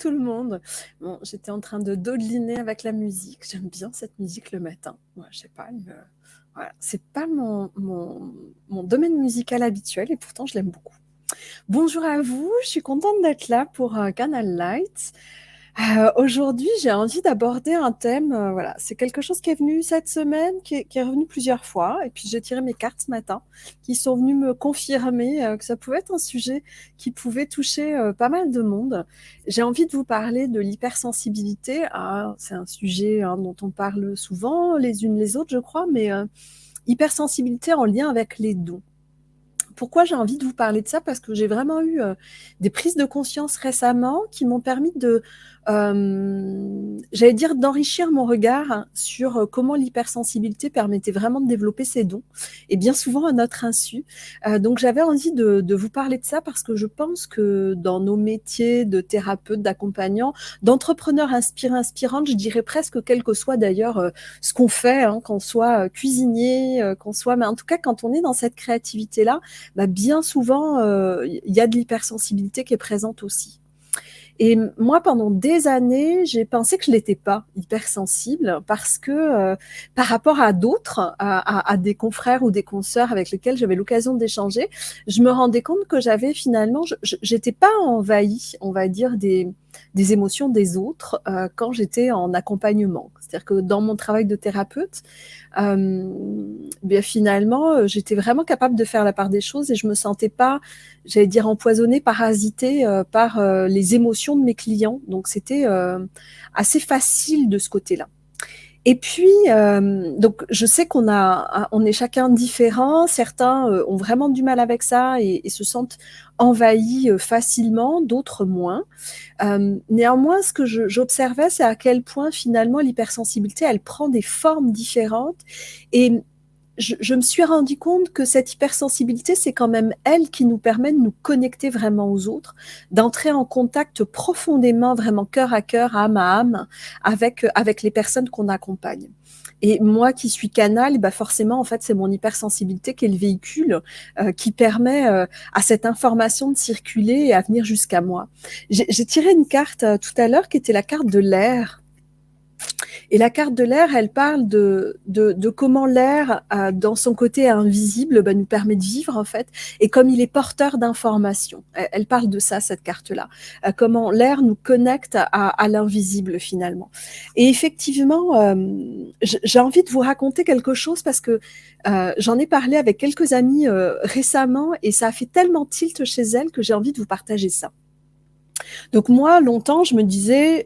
tout le monde. Bon, j'étais en train de dodeliner avec la musique. J'aime bien cette musique le matin. Ouais, je sais pas, voilà. C'est pas mon domaine musical habituel et pourtant je l'aime beaucoup. Bonjour à vous, je suis contente d'être là pour Canal Light. Aujourd'hui, j'ai envie d'aborder un thème, voilà, c'est quelque chose qui est venu cette semaine, qui est revenu plusieurs fois, et puis j'ai tiré mes cartes ce matin, qui sont venues me confirmer que ça pouvait être un sujet qui pouvait toucher pas mal de monde. J'ai envie de vous parler de l'hypersensibilité. Ah, c'est un sujet dont on parle souvent les unes les autres, je crois, mais hypersensibilité en lien avec les dons. Pourquoi j'ai envie de vous parler de ça? Parce que j'ai vraiment eu des prises de conscience récemment qui m'ont permis j'allais dire, d'enrichir mon regard sur comment l'hypersensibilité permettait vraiment de développer ses dons, et bien souvent à notre insu. Donc j'avais envie de vous parler de ça parce que je pense que dans nos métiers de thérapeute, d'accompagnant, d'entrepreneur inspirante, je dirais presque, quel que soit d'ailleurs ce qu'on fait, qu'on soit cuisinier, qu'on soit, mais en tout cas quand on est dans cette créativité-là, bah, bien souvent, il y a de l'hypersensibilité qui est présente aussi. Et moi, pendant des années, j'ai pensé que je l'étais pas hypersensible parce que par rapport à d'autres, à des confrères ou des consoeurs avec lesquels j'avais l'occasion d'échanger, je me rendais compte que j'avais finalement, j'étais pas envahie, on va dire, des émotions des autres quand j'étais en accompagnement. C'est-à-dire que dans mon travail de thérapeute, bien finalement, j'étais vraiment capable de faire la part des choses et je me sentais pas, j'allais dire, empoisonnée, parasitée par les émotions de mes clients. Donc c'était assez facile de ce côté-là. Et puis, donc je sais on est chacun différent. Certains ont vraiment du mal avec ça et se sentent envahis facilement, d'autres moins. Néanmoins, ce que j'observais, c'est à quel point finalement l'hypersensibilité, elle prend des formes différentes. Et je me suis rendu compte que cette hypersensibilité, c'est quand même elle qui nous permet de nous connecter vraiment aux autres, d'entrer en contact profondément, vraiment cœur à cœur, âme à âme, avec les personnes qu'on accompagne. Et moi qui suis canal, bah forcément, en fait, c'est mon hypersensibilité qui est le véhicule qui permet à cette information de circuler et à venir jusqu'à moi. J'ai tiré une carte tout à l'heure qui était la carte de l'air. Et la carte de l'air, elle parle de comment l'air, dans son côté invisible, bah, nous permet de vivre, en fait, et comme il est porteur d'informations. Elle parle de ça, cette carte-là. Comment l'air nous connecte à l'invisible, finalement. Et effectivement, j'ai envie de vous raconter quelque chose parce que j'en ai parlé avec quelques amis récemment et ça a fait tellement tilt chez elles que j'ai envie de vous partager ça. Donc moi, longtemps, je me disais,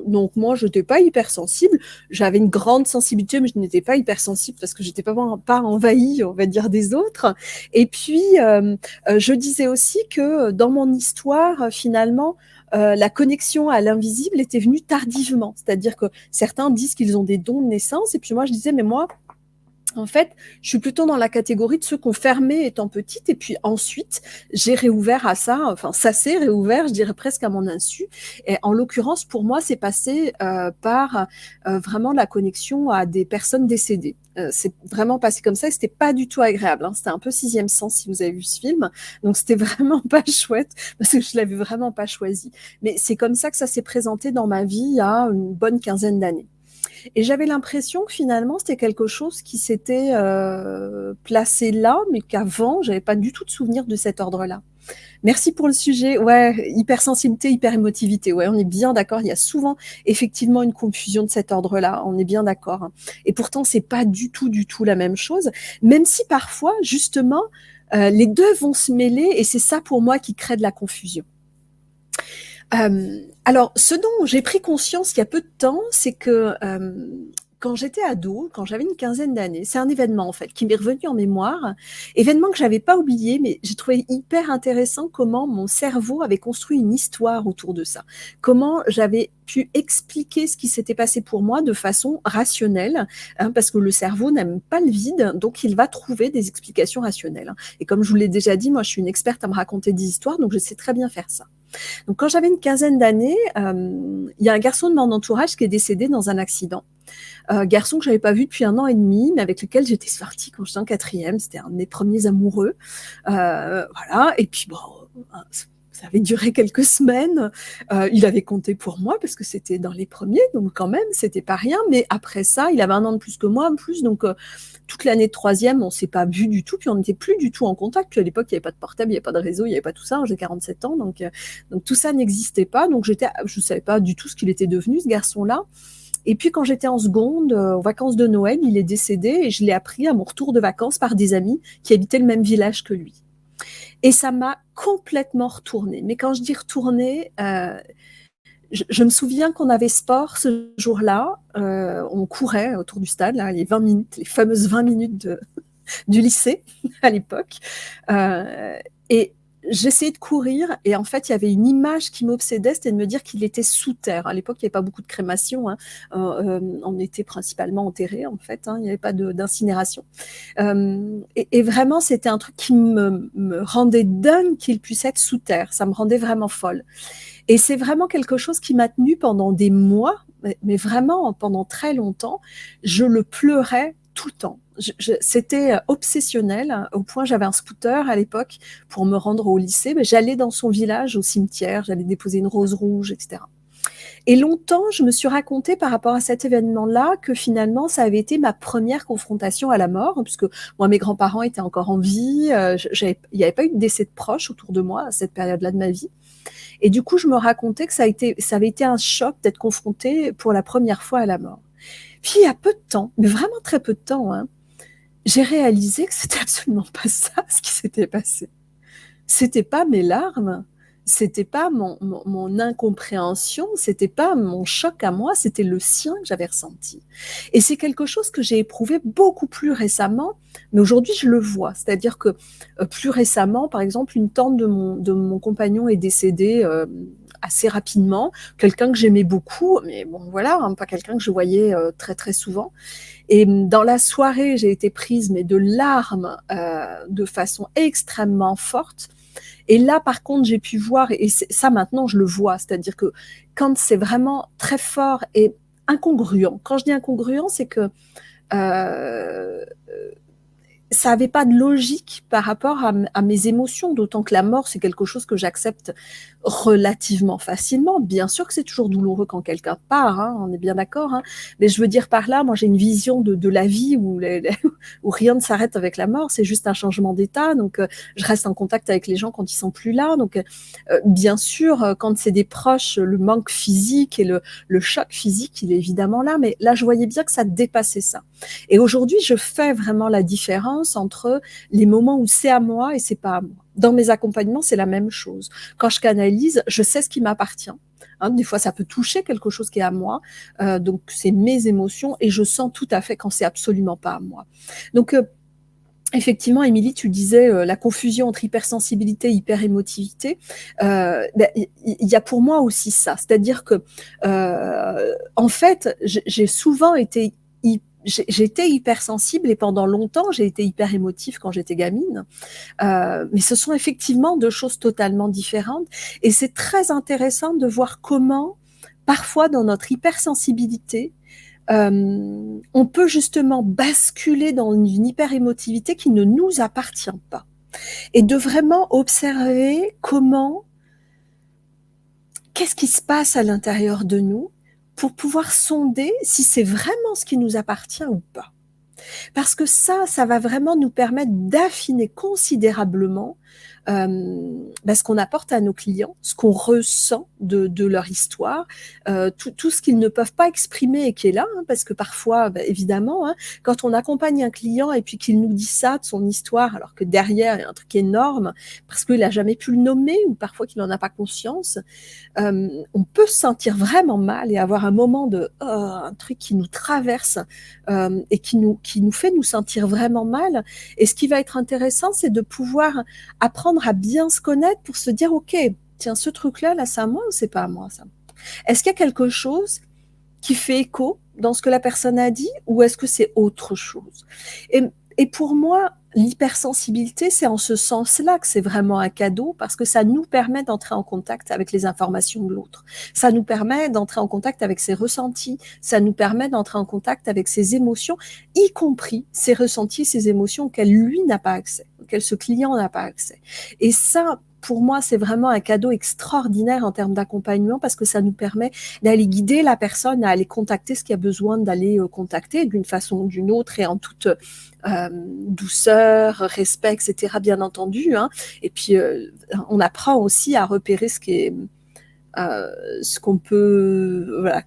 donc moi, je n'étais pas hypersensible. J'avais une grande sensibilité, mais je n'étais pas hypersensible parce que j'étais pas envahie, on va dire, des autres. Et puis, je disais aussi que dans mon histoire, finalement, la connexion à l'invisible était venue tardivement. C'est-à-dire que certains disent qu'ils ont des dons de naissance, et puis moi, je disais, mais moi, en fait, je suis plutôt dans la catégorie de ceux qui ont fermé étant petite et puis ensuite, j'ai réouvert à ça, enfin ça s'est réouvert, je dirais presque à mon insu. Et en l'occurrence, pour moi, c'est passé par vraiment la connexion à des personnes décédées. C'est vraiment passé comme ça et c'était pas du tout agréable. C'était un peu Sixième Sens si vous avez vu ce film. Donc c'était vraiment pas chouette parce que je l'avais vraiment pas choisi. Mais c'est comme ça que ça s'est présenté dans ma vie il y a une bonne quinzaine d'années. Et j'avais l'impression que finalement, c'était quelque chose qui s'était placé là, mais qu'avant, j'avais pas du tout de souvenir de cet ordre-là. Merci pour le sujet. Ouais, hypersensibilité, hyperémotivité. Ouais, on est bien d'accord. Il y a souvent effectivement une confusion de cet ordre-là. On est bien d'accord. Et pourtant, c'est pas du tout la même chose. Même si parfois, justement, les deux vont se mêler et c'est ça pour moi qui crée de la confusion. Alors, ce dont j'ai pris conscience il y a peu de temps, c'est que quand j'étais ado, quand j'avais une quinzaine d'années, c'est un événement en fait qui m'est revenu en mémoire, événement que j'avais pas oublié, mais j'ai trouvé hyper intéressant comment mon cerveau avait construit une histoire autour de ça, comment j'avais pu expliquer ce qui s'était passé pour moi de façon rationnelle, parce que le cerveau n'aime pas le vide, donc il va trouver des explications rationnelles. Et comme je vous l'ai déjà dit, moi je suis une experte à me raconter des histoires, donc je sais très bien faire ça. Donc, quand j'avais une quinzaine d'années, il y a un garçon de mon entourage qui est décédé dans un accident. Garçon que j'avais pas vu depuis 1 an et demi, mais avec lequel j'étais sortie quand j'étais en quatrième. C'était un de mes premiers amoureux. Voilà. Et puis, bon, Ça avait duré quelques semaines. Il avait compté pour moi parce que c'était dans les premiers, donc quand même, c'était pas rien. Mais après ça, il avait 1 an de plus que moi en plus, donc toute l'année de troisième, on s'est pas vu du tout, puis on n'était plus du tout en contact. Puis à l'époque, il n'y avait pas de portable, il n'y avait pas de réseau, il n'y avait pas tout ça. J'ai 47 ans, donc tout ça n'existait pas. Donc je savais pas du tout ce qu'il était devenu, ce garçon-là. Et puis quand j'étais en seconde, aux vacances de Noël, il est décédé et je l'ai appris à mon retour de vacances par des amis qui habitaient le même village que lui. Et ça m'a complètement retournée. Mais quand je dis retournée, je me souviens qu'on avait sport ce jour-là. On courait autour du stade, là, les 20 minutes, les fameuses 20 minutes du lycée à l'époque. Et j'essayais de courir et en fait, il y avait une image qui m'obsédait, c'était de me dire qu'il était sous terre. À l'époque, il n'y avait pas beaucoup de crémation. Hein. On était principalement enterrés, en fait. Hein. Il n'y avait pas d'incinération. Et vraiment, c'était un truc qui me rendait dingue qu'il puisse être sous terre. Ça me rendait vraiment folle. Et c'est vraiment quelque chose qui m'a tenue pendant des mois, mais vraiment pendant très longtemps. Je le pleurais tout le temps. C'était obsessionnel, au point j'avais un scooter à l'époque pour me rendre au lycée. Mais j'allais dans son village, au cimetière, j'allais déposer une rose rouge, etc. Et longtemps, je me suis raconté par rapport à cet événement-là que finalement, ça avait été ma première confrontation à la mort, puisque moi, mes grands-parents étaient encore en vie, il n'y avait pas eu de décès de proches autour de moi à cette période-là de ma vie. Et du coup, je me racontais que ça avait été un choc d'être confrontée pour la première fois à la mort. Puis il y a peu de temps, mais vraiment très peu de temps, hein, j'ai réalisé que c'était absolument pas ça ce qui s'était passé. C'était pas mes larmes, c'était pas mon incompréhension, c'était pas mon choc à moi, c'était le sien que j'avais ressenti. Et c'est quelque chose que j'ai éprouvé beaucoup plus récemment, mais aujourd'hui je le vois. C'est-à-dire que plus récemment, par exemple, une tante de mon compagnon est décédée assez rapidement, quelqu'un que j'aimais beaucoup, mais bon voilà, hein, pas quelqu'un que je voyais très très souvent. Et dans la soirée, j'ai été prise mais de larmes de façon extrêmement forte. Et là, par contre, j'ai pu voir, et ça maintenant, je le vois, c'est-à-dire que quand c'est vraiment très fort et incongruent, quand je dis incongruent, c'est que euh, ça n'avait pas de logique par rapport à mes émotions, d'autant que la mort, c'est quelque chose que j'accepte relativement facilement. Bien sûr que c'est toujours douloureux quand quelqu'un part, hein, on est bien d'accord, hein, mais je veux dire par là, moi j'ai une vision de la vie où rien ne s'arrête avec la mort, c'est juste un changement d'état, donc je reste en contact avec les gens quand ils sont plus là, donc bien sûr, quand c'est des proches, le manque physique et le choc physique, il est évidemment là, mais là je voyais bien que ça dépassait ça. Et aujourd'hui, je fais vraiment la différence entre les moments où c'est à moi et c'est pas à moi. Dans mes accompagnements, c'est la même chose. Quand je canalise, je sais ce qui m'appartient. Hein, des fois, ça peut toucher quelque chose qui est à moi, donc c'est mes émotions, et je sens tout à fait quand c'est absolument pas à moi. Donc, effectivement, Émilie, tu disais la confusion entre hypersensibilité et hyperémotivité. Il y a pour moi aussi ça, c'est-à-dire que, en fait, j'ai souvent été j'étais hypersensible et pendant longtemps, j'ai été hyper émotive quand j'étais gamine. Mais ce sont effectivement deux choses totalement différentes. Et c'est très intéressant de voir comment, parfois, dans notre hypersensibilité, on peut justement basculer dans une hyper-émotivité qui ne nous appartient pas. Et de vraiment observer qu'est-ce qui se passe à l'intérieur de nous pour pouvoir sonder si c'est vraiment ce qui nous appartient ou pas. Parce que ça va vraiment nous permettre d'affiner considérablement ce qu'on apporte à nos clients, ce qu'on ressent de leur histoire, tout ce qu'ils ne peuvent pas exprimer et qui est là, hein, parce que parfois, évidemment, hein, quand on accompagne un client et puis qu'il nous dit ça de son histoire, alors que derrière, il y a un truc énorme, parce qu'il n'a jamais pu le nommer ou parfois qu'il n'en a pas conscience, on peut se sentir vraiment mal et avoir un moment de un truc qui nous traverse et qui nous fait nous sentir vraiment mal. Et ce qui va être intéressant, c'est de pouvoir apprendre à bien se connaître pour se dire, ok, tiens, ce truc-là, là, c'est à moi ou c'est pas à moi, ça? Est-ce qu'il y a quelque chose qui fait écho dans ce que la personne a dit ou est-ce que c'est autre chose? Et pour moi, l'hypersensibilité, c'est en ce sens-là que c'est vraiment un cadeau parce que ça nous permet d'entrer en contact avec les informations de l'autre. Ça nous permet d'entrer en contact avec ses ressentis. Ça nous permet d'entrer en contact avec ses émotions, y compris ses ressentis, ses émotions auxquelles lui n'a pas accès, auxquelles ce client n'a pas accès. Et ça, pour moi, c'est vraiment un cadeau extraordinaire en termes d'accompagnement parce que ça nous permet d'aller guider la personne à aller contacter ce qu'il y a besoin d'aller contacter d'une façon ou d'une autre et en toute douceur, respect, etc. bien entendu. Hein. Et puis, on apprend aussi à repérer ce qu'on peut, voilà,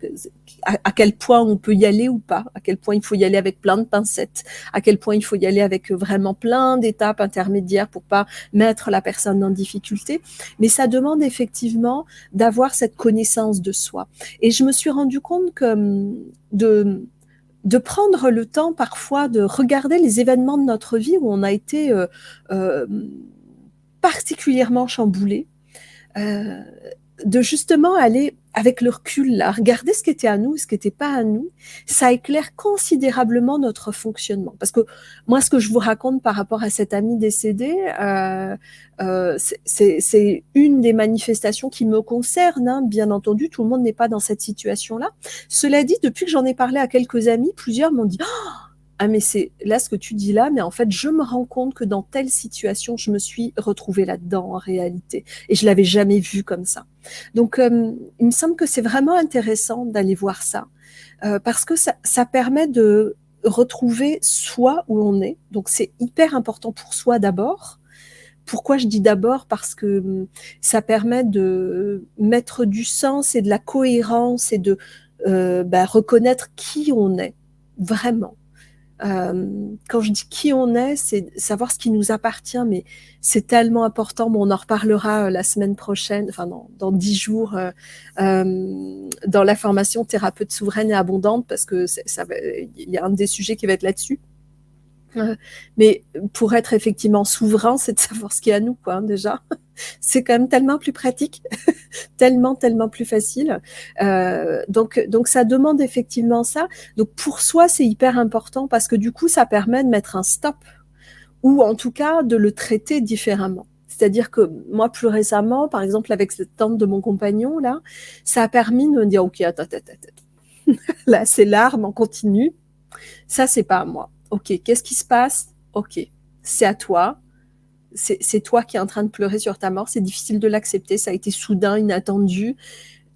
à quel point on peut y aller ou pas, à quel point il faut y aller avec plein de pincettes, à quel point il faut y aller avec vraiment plein d'étapes intermédiaires pour pas mettre la personne en difficulté. Mais ça demande effectivement d'avoir cette connaissance de soi. Et je me suis rendu compte que de prendre le temps parfois de regarder les événements de notre vie où on a été euh, particulièrement chamboulé, euh, de justement aller avec le recul, là, regarder ce qui était à nous, ce qui n'était pas à nous, ça éclaire considérablement notre fonctionnement. Parce que moi, ce que je vous raconte par rapport à cet ami décédé, c'est une des manifestations qui me concerne. Hein. Bien entendu, tout le monde n'est pas dans cette situation-là. Cela dit, depuis que j'en ai parlé à quelques amis, plusieurs m'ont dit ah mais c'est là ce que tu dis là, mais en fait je me rends compte que dans telle situation je me suis retrouvée là-dedans en réalité et je l'avais jamais vu comme ça. Donc il me semble que c'est vraiment intéressant d'aller voir ça parce que ça permet de retrouver soi où on est. Donc c'est hyper important pour soi d'abord. Pourquoi je dis d'abord? Parce que ça permet de mettre du sens et de la cohérence et de reconnaître qui on est vraiment. Quand je dis qui on est, c'est savoir ce qui nous appartient, mais c'est tellement important. Bon, on en reparlera la semaine prochaine, enfin dans 10 jours, dans la formation thérapeute souveraine et abondante, parce que il y a un des sujets qui va être là-dessus. Mais pour être effectivement souverain, c'est de savoir ce qui est à nous, quoi, hein, déjà. C'est quand même tellement plus pratique, tellement plus facile. Donc ça demande effectivement ça. Donc pour soi, c'est hyper important parce que du coup, ça permet de mettre un stop ou en tout cas de le traiter différemment. C'est-à-dire que moi, plus récemment, par exemple, avec cette tante de mon compagnon, là, ça a permis de me dire, OK, attends. Là, c'est larmes en continu. Ça, c'est pas à moi. OK, qu'est-ce qui se passe? OK, c'est à toi. C'est toi qui es en train de pleurer sur ta mort. C'est difficile de l'accepter. Ça a été soudain, inattendu.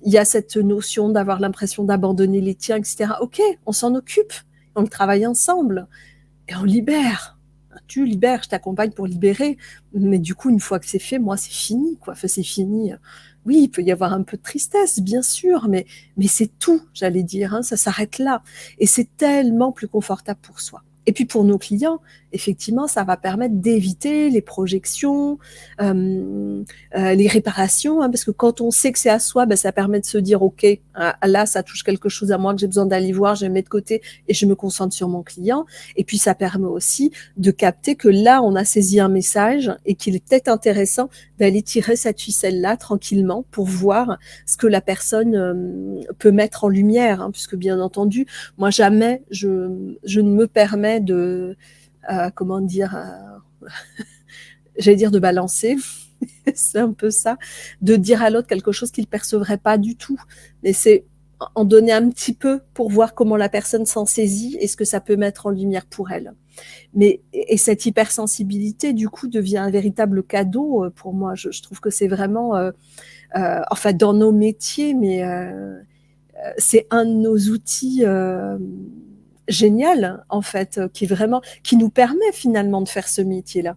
Il y a cette notion d'avoir l'impression d'abandonner les tiens, etc. OK, on s'en occupe. On le travaille ensemble. Et on libère. Tu libères, je t'accompagne pour libérer. Mais du coup, une fois que c'est fait, moi, c'est fini, quoi. Enfin, c'est fini. Oui, il peut y avoir un peu de tristesse, bien sûr, mais c'est tout, j'allais dire. Hein, ça s'arrête là. Et c'est tellement plus confortable pour soi. Et puis pour nos clients, effectivement, ça va permettre d'éviter les projections, les réparations, hein, parce que quand on sait que c'est à soi, ben, ça permet de se dire, OK, là, ça touche quelque chose à moi que j'ai besoin d'aller voir, je vais mettre de côté et je me concentre sur mon client. Et puis, ça permet aussi de capter que là, on a saisi un message et qu'il est peut-être intéressant d'aller tirer cette ficelle-là tranquillement pour voir ce que la personne peut mettre en lumière, hein, puisque bien entendu, moi, jamais je ne me permets de, comment dire, j'allais dire de balancer, c'est un peu ça, de dire à l'autre quelque chose qu'il ne percevrait pas du tout. Mais c'est en donner un petit peu pour voir comment la personne s'en saisit et ce que ça peut mettre en lumière pour elle. Mais, et cette hypersensibilité, du coup, devient un véritable cadeau pour moi. Je trouve que c'est vraiment, enfin, dans nos métiers, mais c'est un de nos outils génial, en fait, qui nous permet finalement de faire ce métier-là,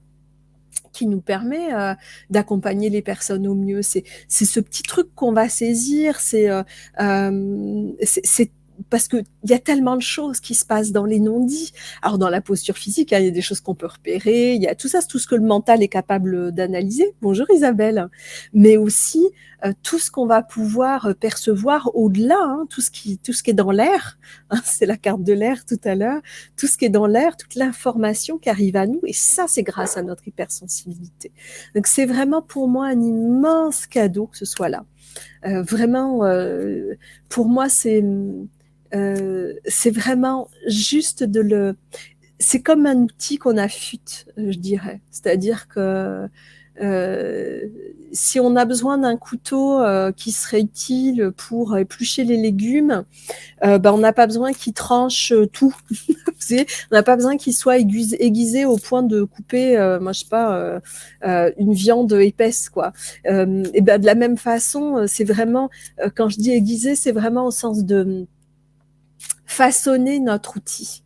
qui nous permet d'accompagner les personnes au mieux. C'est ce petit truc qu'on va saisir, c'est parce qu'il y a tellement de choses qui se passent dans les non-dits. Alors, dans la posture physique, hein, il y a des choses qu'on peut repérer, il y a tout ça, c'est tout ce que le mental est capable d'analyser. Bonjour Isabelle. Mais aussi, tout ce qu'on va pouvoir percevoir au-delà, hein, tout ce qui est dans l'air, hein, c'est la carte de l'air tout à l'heure, tout ce qui est dans l'air, toute l'information qui arrive à nous, et ça, c'est grâce à notre hypersensibilité. Donc, c'est vraiment pour moi un immense cadeau que ce soit là. Vraiment, pour moi, c'est vraiment juste c'est comme un outil qu'on affûte, je dirais. C'est-à-dire que heu, si on a besoin d'un couteau, qui serait utile pour éplucher les légumes, bah, on n'a pas besoin qu'il tranche, tout. Vous savez? On n'a pas besoin qu'il soit aiguisé au point de couper, moi je sais pas, une viande épaisse quoi. Et ben de la même façon, c'est vraiment, quand je dis aiguiser, c'est vraiment au sens de façonner notre outil.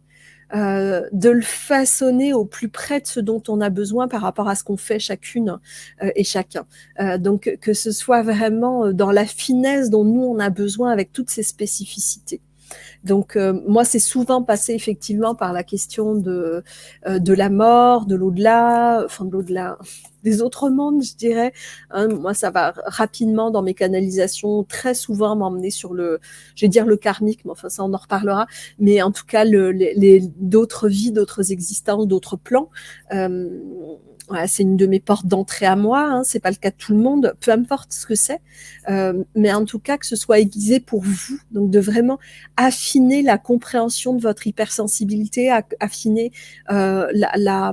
De le façonner au plus près de ce dont on a besoin par rapport à ce qu'on fait chacune et chacun. Donc que ce soit vraiment dans la finesse dont nous on a besoin avec toutes ces spécificités. Donc moi, c'est souvent passé effectivement par la question de la mort, de l'au-delà, enfin de l'au-delà, des autres mondes, je dirais. Hein, moi, ça va rapidement dans mes canalisations, très souvent m'emmener sur je vais dire le karmique, mais enfin ça, on en reparlera. Mais en tout cas, d'autres vies, d'autres existences, d'autres plans. Euh, voilà, c'est une de mes portes d'entrée à moi. Hein, c'est pas le cas de tout le monde, peu importe ce que c'est. Mais en tout cas, que ce soit aiguisé pour vous. Donc de vraiment affiner la compréhension de votre hypersensibilité, affiner euh, la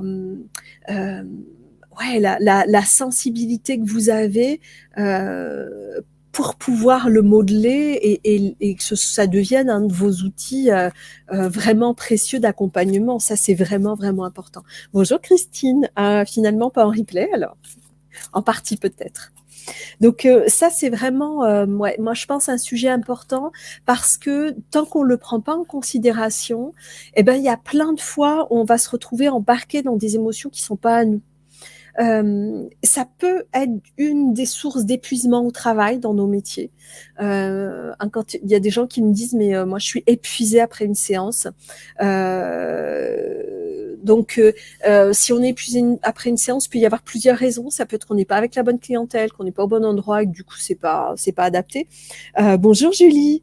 sensibilité que vous avez pour pouvoir le modeler et que ça devienne un de vos outils vraiment précieux d'accompagnement. Ça, c'est vraiment, vraiment important. Bonjour Christine, finalement pas en replay alors, en partie peut-être. Donc ça, c'est vraiment, ouais, moi je pense un sujet important parce que tant qu'on le prend pas en considération, eh ben il y a plein de fois où on va se retrouver embarqué dans des émotions qui sont pas à nous. Ça peut être une des sources d'épuisement au travail dans nos métiers. Quand il y a des gens qui me disent mais moi je suis épuisée après une séance. Donc si on est épuisé après une séance, il peut y avoir plusieurs raisons. Ça peut être qu'on n'est pas avec la bonne clientèle, qu'on n'est pas au bon endroit et que du coup c'est pas adapté. Bonjour Julie.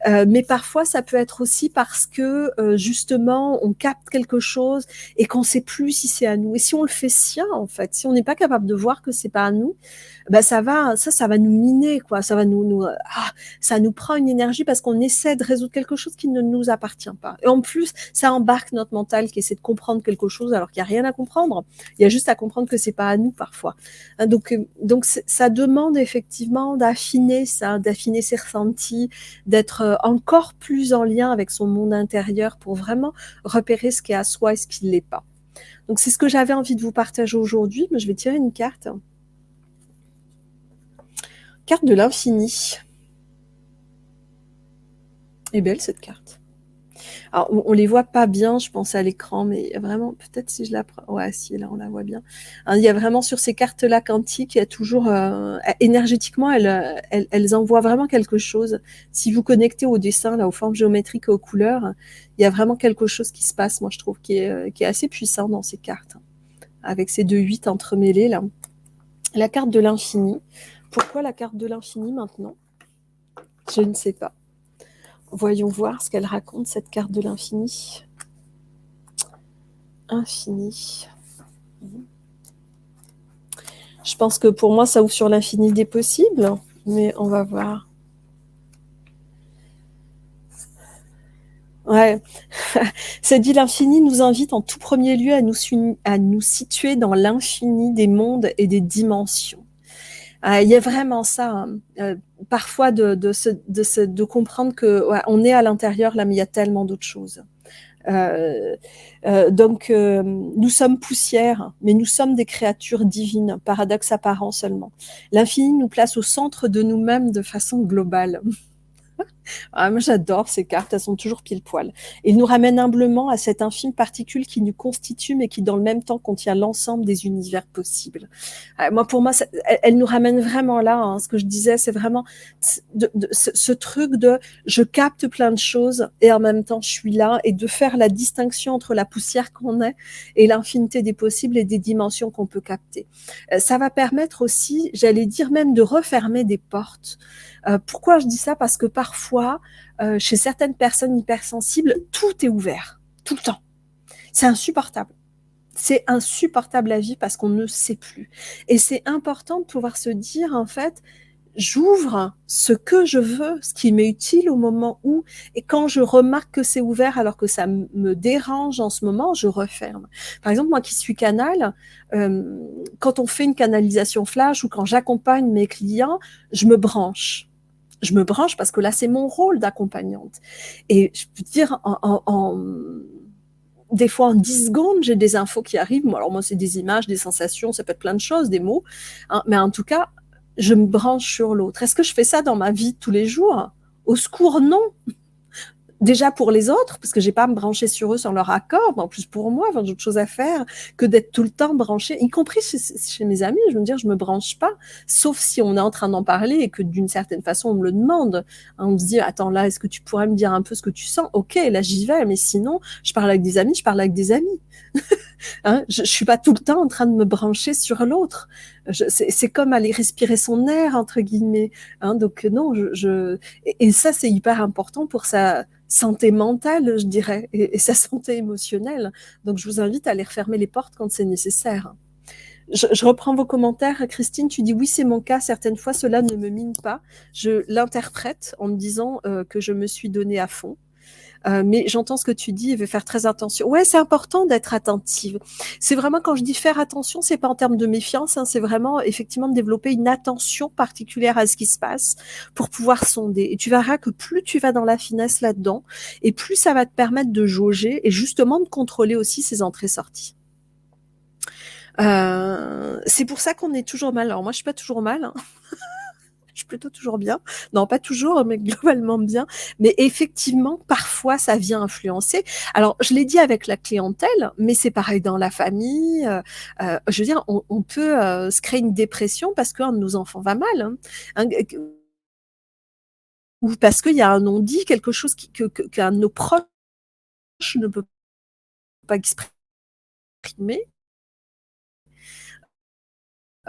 Mais parfois, ça peut être aussi parce que justement, on capte quelque chose et qu'on ne sait plus si c'est à nous. Et si on le fait sien, en fait, si on n'est pas capable de voir que c'est pas à nous, ben ça va nous miner, quoi. Ça va ça nous prend une énergie parce qu'on essaie de résoudre quelque chose qui ne nous appartient pas. Et en plus, ça embarque notre mental qui essaie de comprendre quelque chose alors qu'il n'y a rien à comprendre. Il y a juste à comprendre que c'est pas à nous parfois. Hein, donc ça demande effectivement d'affiner ça, d'affiner ses ressentis, d'être encore plus en lien avec son monde intérieur pour vraiment repérer ce qui est à soi et ce qui ne l'est pas. Donc c'est ce que j'avais envie de vous partager aujourd'hui, mais je vais tirer une carte. Carte de l'infini. Elle est belle cette carte. Alors on les voit pas bien, je pense à l'écran, mais vraiment peut-être si je la prends, ouais si là on la voit bien. Il y a vraiment sur ces cartes-là quantiques, il y a toujours énergétiquement elles envoient vraiment quelque chose. Si vous connectez au dessin, là aux formes géométriques et aux couleurs, il y a vraiment quelque chose qui se passe, moi je trouve qui est assez puissant dans ces cartes, avec ces 2 8 entremêlés là. La carte de l'infini. Pourquoi la carte de l'infini maintenant? Je ne sais pas. Voyons voir ce qu'elle raconte, cette carte de l'infini. Infini. Je pense que pour moi, ça ouvre sur l'infini des possibles, mais on va voir. Ouais. Ça dit l'infini nous invite en tout premier lieu à nous situer dans l'infini des mondes et des dimensions. Il y a vraiment ça, hein. Parfois de comprendre que ouais, on est à l'intérieur là, mais il y a tellement d'autres choses. Donc, nous sommes poussière, mais nous sommes des créatures divines, paradoxe apparent seulement. L'infini nous place au centre de nous-mêmes de façon globale. Ah, moi, j'adore ces cartes, elles sont toujours pile poil. Il nous ramène humblement à cette infime particule qui nous constitue, mais qui, dans le même temps, contient l'ensemble des univers possibles. Pour moi, elle nous ramène vraiment là. Hein, ce que je disais, c'est vraiment ce truc de je capte plein de choses et en même temps, je suis là, et de faire la distinction entre la poussière qu'on est et l'infinité des possibles et des dimensions qu'on peut capter. Ça va permettre aussi, j'allais dire même, de refermer des portes. Pourquoi je dis ça? Parce que parfois, chez certaines personnes hypersensibles, tout est ouvert, tout le temps. C'est insupportable. C'est insupportable à vivre parce qu'on ne sait plus. Et c'est important de pouvoir se dire, en fait, j'ouvre ce que je veux, ce qui m'est utile au moment où, et quand je remarque que c'est ouvert alors que ça me dérange en ce moment, je referme. Par exemple, moi qui suis canal, quand on fait une canalisation flash ou quand j'accompagne mes clients, je me branche. Je me branche parce que là, c'est mon rôle d'accompagnante. Et je peux te dire, des fois en 10 secondes, j'ai des infos qui arrivent. Bon, alors moi, c'est des images, des sensations, ça peut être plein de choses, des mots. Hein, mais en tout cas, je me branche sur l'autre. Est-ce que je fais ça dans ma vie de tous les jours? Au secours, non. Déjà pour les autres, parce que j'ai pas à me brancher sur eux sans leur accord, mais en plus pour moi, enfin, j'ai d'autres choses à faire que d'être tout le temps branché, y compris chez mes amis. Je veux dire, je me branche pas, sauf si on est en train d'en parler et que d'une certaine façon on me le demande. Hein, on se dit, attends là, est-ce que tu pourrais me dire un peu ce que tu sens? Ok, là j'y vais, mais sinon, je parle avec des amis, je parle avec des amis. Hein, je suis pas tout le temps en train de me brancher sur l'autre. C'est comme aller respirer son air entre guillemets. Hein, donc non, et ça c'est hyper important pour sa santé mentale, je dirais, et sa santé émotionnelle. Donc je vous invite à aller refermer les portes quand c'est nécessaire. Je reprends vos commentaires. Christine, tu dis oui, c'est mon cas. Certaines fois, cela ne me mine pas. Je l'interprète en me disant que je me suis donnée à fond. Mais j'entends ce que tu dis et vais faire très attention. Ouais, c'est important d'être attentive. C'est vraiment quand je dis faire attention, c'est pas en termes de méfiance, hein, c'est vraiment effectivement de développer une attention particulière à ce qui se passe pour pouvoir sonder. Et tu verras que plus tu vas dans la finesse là-dedans, et plus ça va te permettre de jauger et justement de contrôler aussi ces entrées-sorties. C'est pour ça qu'on est toujours mal. Alors moi, je suis pas toujours mal. Hein. Je suis plutôt toujours bien. Non, pas toujours, mais globalement bien. Mais effectivement, parfois, ça vient influencer. Alors, je l'ai dit avec la clientèle, mais c'est pareil dans la famille. Je veux dire, on peut se créer une dépression parce qu'un de nos enfants va mal. Hein. Ou parce qu'il y a un non-dit, quelque chose qu'un de nos proches ne peut pas exprimer.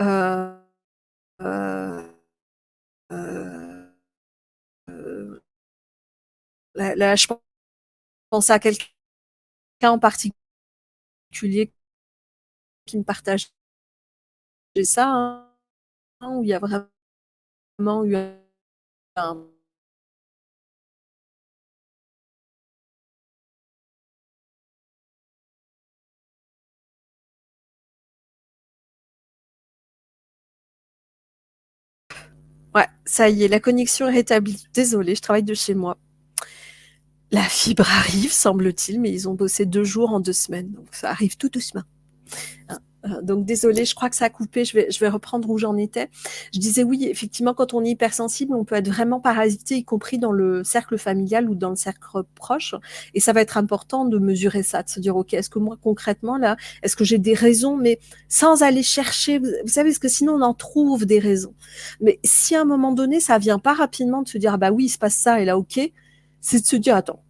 Euh, euh, euh, là, je pense à quelqu'un en particulier qui me partage ça, hein, où il y a vraiment eu un... Ouais, ça y est, la connexion est rétablie. Désolée, je travaille de chez moi. La fibre arrive, semble-t-il, mais ils ont bossé 2 jours en 2 semaines, donc ça arrive tout doucement. Hein. Donc désolée, je crois que ça a coupé, je vais reprendre où j'en étais. Je disais oui, effectivement, quand on est hypersensible, on peut être vraiment parasité, y compris dans le cercle familial ou dans le cercle proche. Et ça va être important de mesurer ça, de se dire, OK, est-ce que moi, concrètement, là, est-ce que j'ai des raisons, mais sans aller chercher, vous savez, parce que sinon, on en trouve des raisons. Mais si à un moment donné, ça vient pas rapidement de se dire, ah bah oui, il se passe ça, et là, OK, c'est de se dire, attends,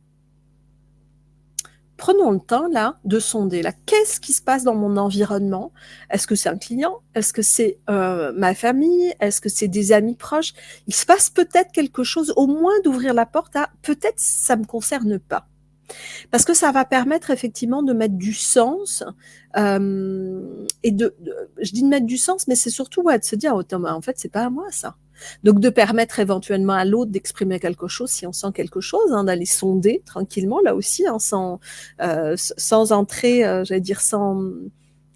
prenons le temps là de sonder là, qu'est-ce qui se passe dans mon environnement? Est-ce que c'est un client? Est-ce que c'est ma famille? Est-ce que c'est des amis proches? Il se passe peut-être quelque chose, au moins d'ouvrir la porte à peut-être ça me concerne pas. Parce que ça va permettre effectivement de mettre du sens et je dis de mettre du sens, mais c'est surtout ouais, de se dire, oh, en fait, c'est pas à moi ça. Donc de permettre éventuellement à l'autre d'exprimer quelque chose si on sent quelque chose, hein, d'aller sonder tranquillement là aussi, hein, sans entrer, j'allais dire sans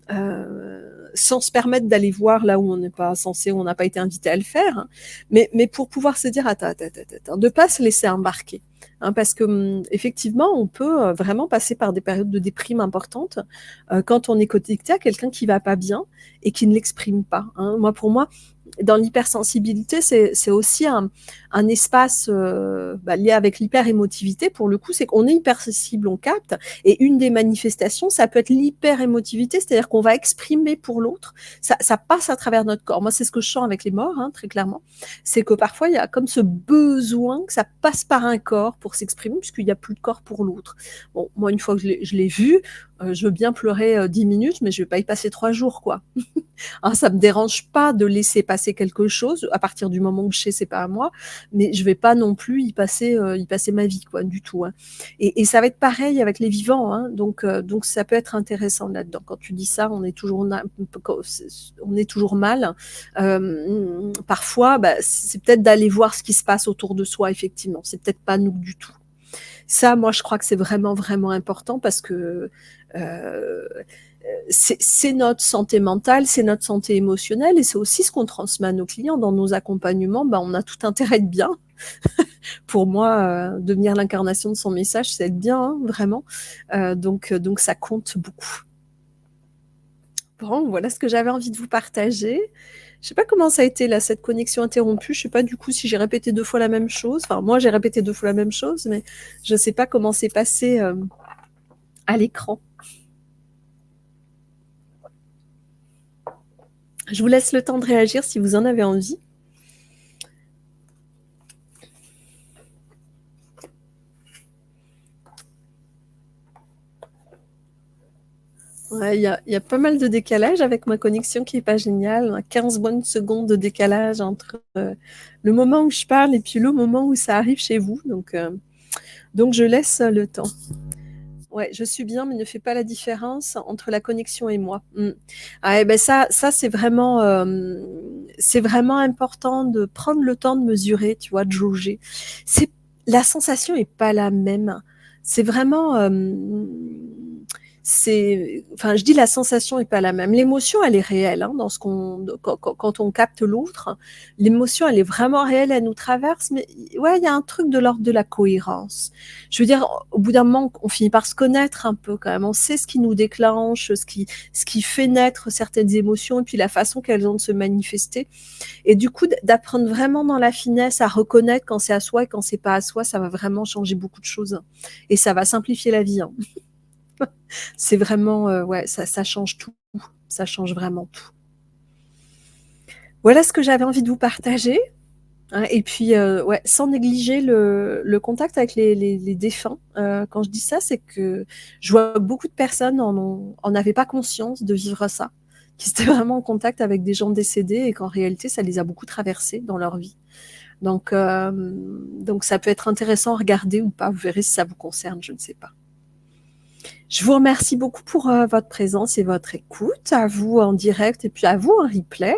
se permettre d'aller voir là où on n'est pas censé, où on n'a pas été invité à le faire, hein. Mais pour pouvoir se dire, attends, de pas se laisser embarquer. Hein, parce que effectivement, on peut vraiment passer par des périodes de déprime importantes quand on est connecté à quelqu'un qui va pas bien et qui ne l'exprime pas. Hein. Pour moi, dans l'hypersensibilité, c'est aussi un espace lié avec l'hyperémotivité. Pour le coup, c'est qu'on est hypersensible, on capte. Et une des manifestations, ça peut être l'hyperémotivité, c'est-à-dire qu'on va exprimer pour l'autre. Ça passe à travers notre corps. Moi, c'est ce que je sens avec les morts, hein, très clairement. C'est que parfois, il y a comme ce besoin que ça passe par un corps pour s'exprimer, puisqu'il n'y a plus de corps pour l'autre. Bon, moi, une fois que je l'ai vu, je veux bien pleurer 10 minutes, mais je ne vais pas y passer 3 jours, quoi. Hein, ça me dérange pas de laisser passer quelque chose à partir du moment où je sais c'est pas à moi. mais je vais pas non plus y passer ma vie, quoi, du tout, hein. Et ça va être pareil avec les vivants, hein, donc ça peut être intéressant là-dedans. Quand tu dis ça, on est toujours mal. Parfois, bah, c'est peut-être d'aller voir ce qui se passe autour de soi, effectivement. C'est peut-être pas nous du tout. Ça, moi, je crois que c'est vraiment, vraiment important parce que c'est notre santé mentale, c'est notre santé émotionnelle et c'est aussi ce qu'on transmet à nos clients dans nos accompagnements. Bah, on a tout intérêt de bien. Pour moi, devenir l'incarnation de son message, c'est être bien, hein, vraiment. Donc, ça compte beaucoup. Bon, voilà ce que j'avais envie de vous partager. Je sais pas comment ça a été là, cette connexion interrompue. Je sais pas du coup si j'ai répété 2 fois la même chose. Enfin, moi, j'ai répété 2 fois la même chose, mais je sais pas comment c'est passé à l'écran. Je vous laisse le temps de réagir si vous en avez envie. Ouais, il y a pas mal de décalage avec ma connexion qui est pas géniale. 15 bonnes secondes de décalage entre le moment où je parle et puis le moment où ça arrive chez vous. Donc je laisse le temps. Ouais, je suis bien, mais ne fais pas la différence entre la connexion et moi. Ah, et ben ça c'est vraiment important de prendre le temps de mesurer, tu vois, de jauger. C'est la sensation est pas la même. C'est vraiment, enfin, je dis la sensation est pas la même. L'émotion, elle est réelle, hein, dans ce qu'on, quand on capte l'autre. L'émotion, elle est vraiment réelle, elle nous traverse, mais ouais, il y a un truc de l'ordre de la cohérence. Je veux dire, au bout d'un moment, on finit par se connaître un peu quand même. On sait ce qui nous déclenche, ce qui fait naître certaines émotions et puis la façon qu'elles ont de se manifester. Et du coup, d'apprendre vraiment dans la finesse à reconnaître quand c'est à soi et quand c'est pas à soi, ça va vraiment changer beaucoup de choses. Et ça va simplifier la vie, hein. C'est vraiment, ouais, ça change tout. Ça change vraiment tout. Voilà ce que j'avais envie de vous partager. Hein, et puis, ouais, sans négliger le contact avec les défunts. Quand je dis ça, c'est que je vois que beaucoup de personnes en avaient pas conscience de vivre ça, qui étaient vraiment en contact avec des gens décédés et qu'en réalité, ça les a beaucoup traversés dans leur vie. Donc ça peut être intéressant à regarder ou pas. Vous verrez si ça vous concerne, je ne sais pas. Je vous remercie beaucoup pour votre présence et votre écoute, à vous en direct et puis à vous en replay.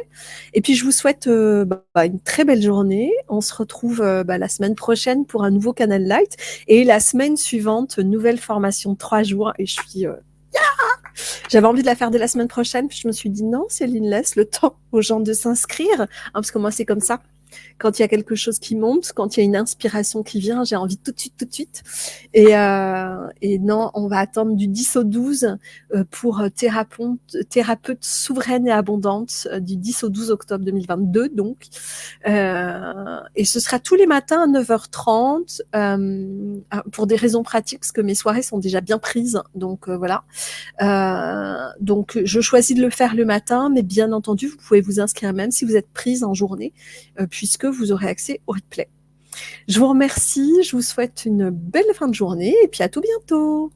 Et puis je vous souhaite une très belle journée. On se retrouve la semaine prochaine pour un nouveau Canal Light et la semaine suivante, nouvelle formation de 3 jours. Et je suis j'avais envie de la faire dès la semaine prochaine, puis je me suis dit non, Céline, laisse le temps aux gens de s'inscrire, hein, parce que moi c'est comme ça. Quand il y a quelque chose qui monte, quand il y a une inspiration qui vient, j'ai envie tout de suite, tout de suite. Et non, on va attendre du 10 au 12 pour thérapeute souveraine et abondante du 10 au 12 octobre 2022, donc. Et ce sera tous les matins à 9h30 pour des raisons pratiques, parce que mes soirées sont déjà bien prises, donc voilà. Donc, je choisis de le faire le matin, mais bien entendu, vous pouvez vous inscrire même si vous êtes prise en journée, puisque vous aurez accès au replay. Je vous remercie, je vous souhaite une belle fin de journée et puis à tout bientôt.